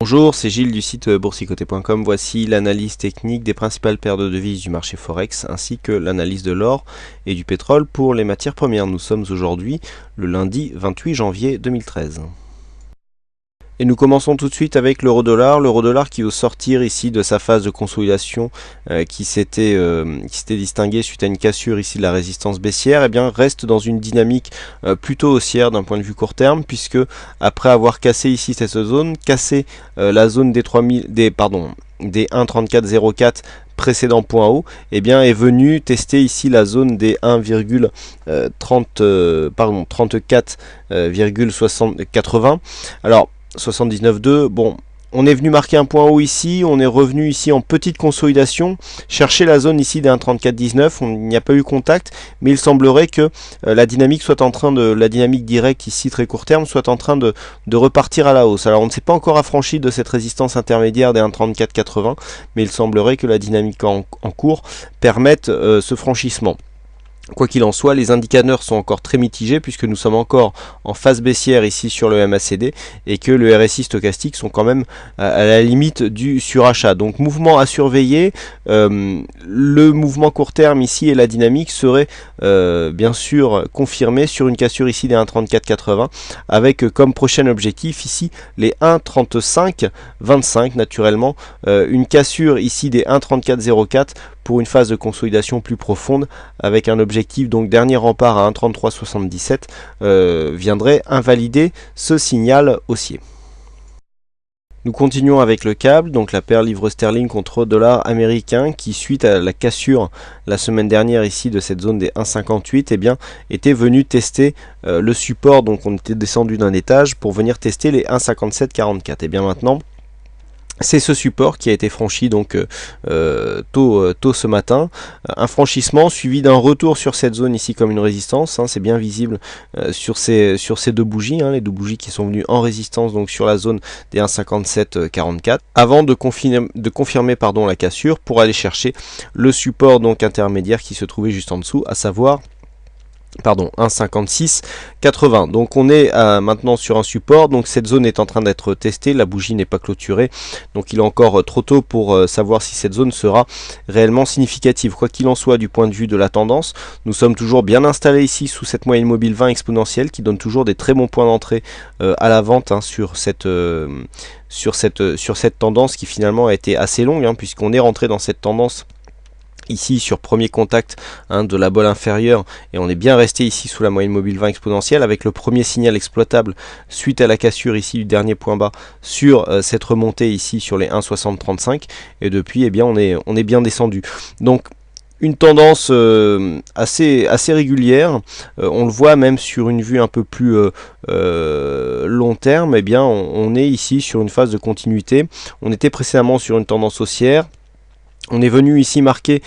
Bonjour, c'est Gilles du site boursicoté.com. Voici l'analyse technique des principales paires de devises du marché Forex ainsi que l'analyse de l'or et du pétrole pour les matières premières. Nous sommes aujourd'hui le lundi 28 janvier 2013. Et nous commençons tout de suite avec l'euro-dollar. L'euro-dollar qui veut sortir ici de sa phase de consolidation qui s'était distinguée suite à une cassure ici de la résistance baissière, et bien reste dans une dynamique plutôt haussière d'un point de vue court terme, puisque après avoir cassé ici cette zone, cassé la zone des 1,3404 précédent point haut, et bien est venu tester ici la zone des 34,80. Alors 79,2, bon, on est venu marquer un point haut ici, on est revenu ici en petite consolidation, chercher la zone ici des 1,3419, il n'y a pas eu contact, mais il semblerait que la dynamique la dynamique directe ici très court terme soit en train de repartir à la hausse. Alors on ne s'est pas encore affranchi de cette résistance intermédiaire des 1,3480, mais il semblerait que la dynamique en cours permette ce franchissement. Quoi qu'il en soit, les indicateurs sont encore très mitigés puisque nous sommes encore en phase baissière ici sur le MACD et que le RSI stochastique sont quand même à la limite du surachat. Donc mouvement à surveiller. Le mouvement court terme ici et la dynamique serait bien sûr confirmé sur une cassure ici des 1,3480 avec comme prochain objectif ici les 1,3525 naturellement. Une cassure ici des 1,3404 pour une phase de consolidation plus profonde avec un objectif, donc dernier rempart à 1,3377 viendrait invalider ce signal haussier. Nous continuons avec le câble, donc la paire livre sterling contre dollar américain qui, suite à la cassure la semaine dernière ici de cette zone des 1,58, eh bien était venu tester le support. Donc on était descendu d'un étage pour venir tester les 1,5744. Et bien maintenant, c'est ce support qui a été franchi donc tôt ce matin, un franchissement suivi d'un retour sur cette zone ici comme une résistance, c'est bien visible sur ces deux bougies, les deux bougies qui sont venues en résistance donc sur la zone des 1,5744, avant de confirmer la cassure pour aller chercher le support donc intermédiaire qui se trouvait juste en dessous, à savoir 1,5680. Donc on est maintenant sur un support, donc cette zone est en train d'être testée, la bougie n'est pas clôturée, donc il est encore trop tôt pour savoir si cette zone sera réellement significative. Quoi qu'il en soit, du point de vue de la tendance, nous sommes toujours bien installés ici sous cette moyenne mobile 20 exponentielle qui donne toujours des très bons points d'entrée à la vente sur cette tendance qui finalement a été assez longue, puisqu'on est rentré dans cette tendance ici sur premier contact de la bolle inférieure, et on est bien resté ici sous la moyenne mobile 20 exponentielle avec le premier signal exploitable suite à la cassure ici du dernier point bas sur cette remontée ici sur les 1,6035, et depuis eh bien on est bien descendu. Donc une tendance assez régulière, on le voit même sur une vue un peu plus long terme, eh bien on est ici sur une phase de continuité. On était précédemment sur une tendance haussière. On est venu ici marquer,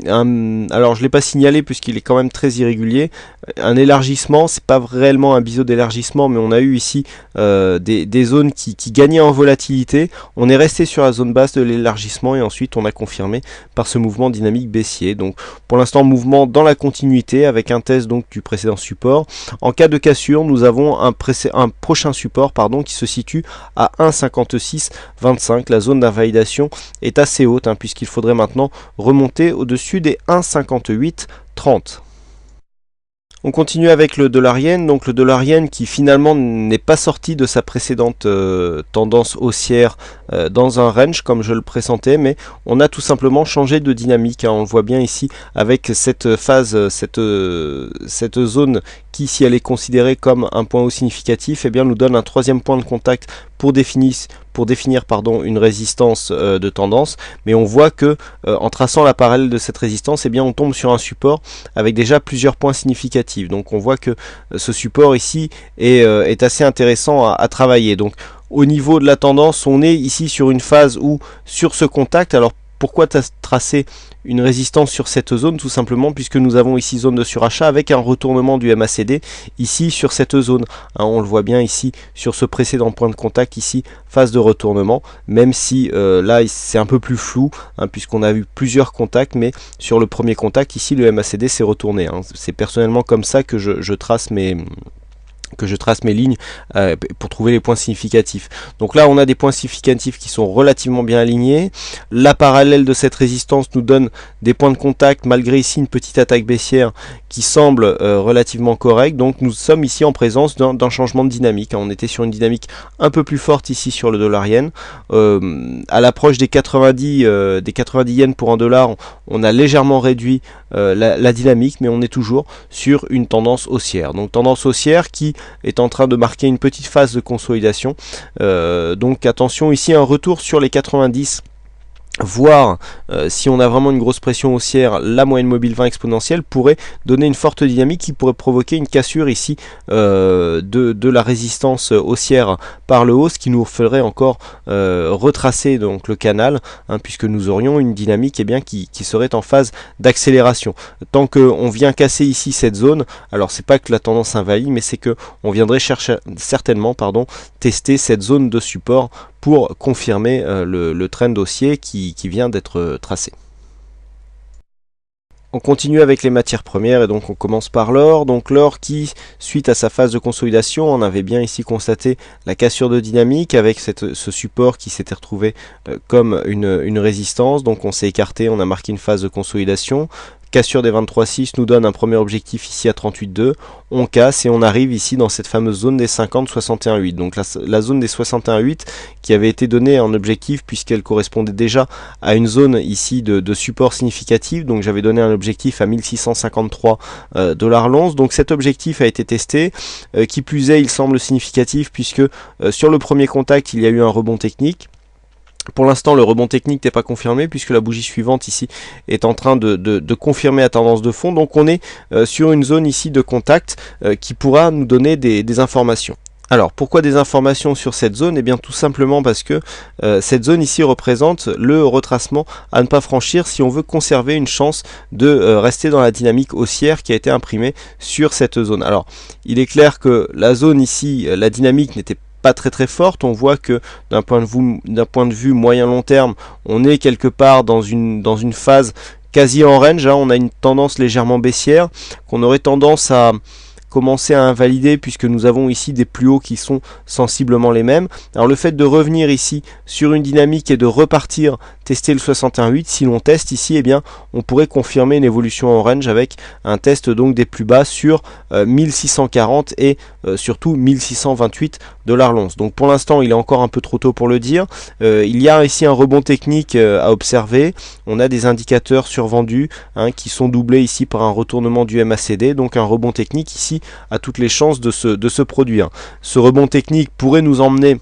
alors je ne l'ai pas signalé puisqu'il est quand même très irrégulier, un élargissement, c'est pas réellement un biseau d'élargissement, mais on a eu ici des zones qui gagnaient en volatilité. On est resté sur la zone basse de l'élargissement et ensuite on a confirmé par ce mouvement dynamique baissier. Donc pour l'instant mouvement dans la continuité avec un test donc du précédent support. En cas de cassure, nous avons un prochain support qui se situe à 1,5625. La zone d'invalidation est assez haute puisqu'il faudrait maintenant remonter au-dessus des 1,5830. On continue avec le dollar-yen, donc le dollar-yen qui finalement n'est pas sorti de sa précédente tendance haussière dans un range comme je le pressentais, mais on a tout simplement changé de dynamique, on le voit bien ici avec cette phase, cette zone qui, si elle est considérée comme un point haut significatif, eh bien nous donne un troisième point de contact pour définir une résistance de tendance, mais on voit que en traçant la parallèle de cette résistance, eh bien on tombe sur un support avec déjà plusieurs points significatifs. Donc on voit que ce support ici est assez intéressant à travailler. Donc au niveau de la tendance, on est ici sur une phase où sur ce contact, alors pourquoi tracer une résistance sur cette zone? Tout simplement puisque nous avons ici zone de surachat avec un retournement du MACD ici sur cette zone. On le voit bien ici sur ce précédent point de contact ici, phase de retournement, même si là c'est un peu plus flou puisqu'on a vu plusieurs contacts, mais sur le premier contact ici le MACD s'est retourné. C'est personnellement comme ça que je trace mes que je trace mes lignes pour trouver les points significatifs. Donc là on a des points significatifs qui sont relativement bien alignés. La parallèle de cette résistance nous donne des points de contact malgré ici une petite attaque baissière qui semble relativement correcte. Donc nous sommes ici en présence d'un changement de dynamique. On était sur une dynamique un peu plus forte ici sur le dollar yen. À l'approche des 90 yens pour un dollar, on a légèrement réduit la dynamique, mais on est toujours sur une tendance haussière. Donc tendance haussière qui est en train de marquer une petite phase de consolidation. Donc attention ici, un retour sur les 90, voire si on a vraiment une grosse pression haussière, la moyenne mobile 20 exponentielle pourrait donner une forte dynamique qui pourrait provoquer une cassure ici de la résistance haussière par le haut, ce qui nous ferait encore retracer donc le canal, puisque nous aurions une dynamique qui serait en phase d'accélération. Tant qu'on vient casser ici cette zone, alors c'est pas que la tendance invalide, mais c'est que on viendrait certainement tester cette zone de support pour confirmer le trend haussier qui vient d'être tracé. On continue avec les matières premières et donc on commence par l'or. Donc l'or qui, suite à sa phase de consolidation, on avait bien ici constaté la cassure de dynamique avec ce support qui s'était retrouvé comme une résistance. Donc on s'est écarté, on a marqué une phase de consolidation. Cassure des 23,6 nous donne un premier objectif ici à 38,2. On casse et on arrive ici dans cette fameuse zone des 50, 61,8. Donc la zone des 61,8 qui avait été donnée en objectif puisqu'elle correspondait déjà à une zone ici de support significatif. Donc j'avais donné un objectif à 1653 $ l'once. Donc cet objectif a été testé. Qui plus est, il semble significatif puisque sur le premier contact, il y a eu un rebond technique. Pour l'instant, le rebond technique n'est pas confirmé puisque la bougie suivante ici est en train de confirmer la tendance de fond. Donc on est sur une zone ici de contact qui pourra nous donner des informations. Alors pourquoi des informations sur cette zone? Eh bien tout simplement parce que cette zone ici représente le retracement à ne pas franchir si on veut conserver une chance de rester dans la dynamique haussière qui a été imprimée sur cette zone. Alors il est clair que la zone ici, la dynamique n'était pas très forte. On voit que d'un point de vue moyen long terme, on est quelque part dans une phase quasi en range, on a une tendance légèrement baissière qu'on aurait tendance à commencer à invalider puisque nous avons ici des plus hauts qui sont sensiblement les mêmes. Alors le fait de revenir ici sur une dynamique et de repartir tester le 61,8, si l'on teste ici, eh bien on pourrait confirmer une évolution en range avec un test donc des plus bas sur 1640 et surtout 1628 $ l'once. Donc pour l'instant il est encore un peu trop tôt pour le dire. Il y a ici un rebond technique à observer. On a des indicateurs survendus qui sont doublés ici par un retournement du MACD, donc un rebond technique ici a toutes les chances de se produire. Ce rebond technique pourrait nous emmener,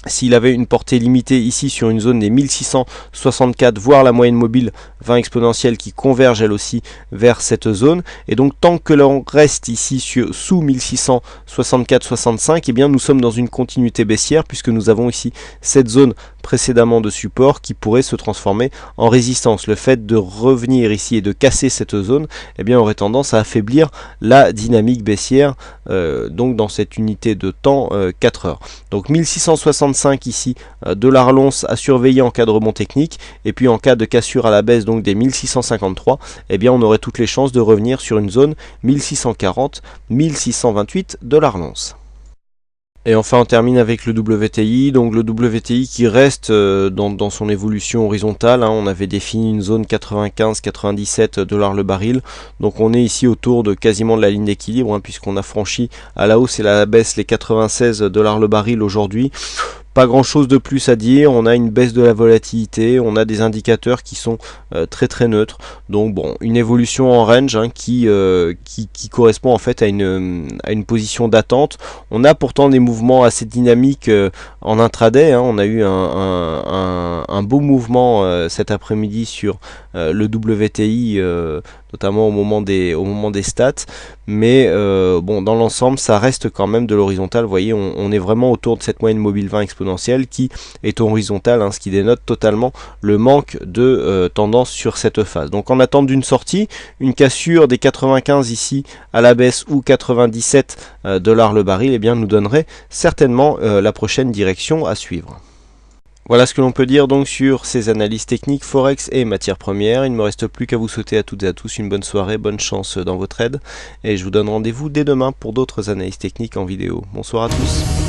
s'il avait une portée limitée ici sur une zone des 1664, voire la moyenne mobile 20 exponentielle qui converge elle aussi vers cette zone. Et donc tant que l'on reste ici sous 1664-65, eh bien nous sommes dans une continuité baissière puisque nous avons ici cette zone précédemment de support qui pourrait se transformer en résistance. Le fait de revenir ici et de casser cette zone, eh bien aurait tendance à affaiblir la dynamique baissière donc dans cette unité de temps 4 heures. Donc 1665 ici $ l'once à surveiller en cas de rebond technique, et puis en cas de cassure à la baisse donc des 1653, eh bien on aurait toutes les chances de revenir sur une zone 1640-1628 $ l'once. Et enfin on termine avec le WTI, donc le WTI qui reste dans son évolution horizontale, on avait défini une zone 95-97 $ le baril, donc on est ici autour de quasiment de la ligne d'équilibre, puisqu'on a franchi à la hausse et à la baisse les 96 $ le baril aujourd'hui. Pas grand chose de plus à dire, on a une baisse de la volatilité, on a des indicateurs qui sont très neutres, donc bon, une évolution en range qui correspond en fait à une position d'attente. On a pourtant des mouvements assez dynamiques en intraday, on a eu un beau mouvement cet après-midi sur le WTI, notamment au moment des stats, mais bon, dans l'ensemble ça reste quand même de l'horizontal. Vous voyez, on est vraiment autour de cette moyenne mobile 20 exponentielle qui est horizontale, ce qui dénote totalement le manque de tendance sur cette phase. Donc en attente d'une sortie, une cassure des 95 ici à la baisse ou 97 $ le baril, eh bien nous donnerait certainement la prochaine direction à suivre. Voilà ce que l'on peut dire donc sur ces analyses techniques Forex et matières premières. Il ne me reste plus qu'à vous souhaiter à toutes et à tous une bonne soirée, bonne chance dans vos trades et je vous donne rendez-vous dès demain pour d'autres analyses techniques en vidéo. Bonsoir à tous.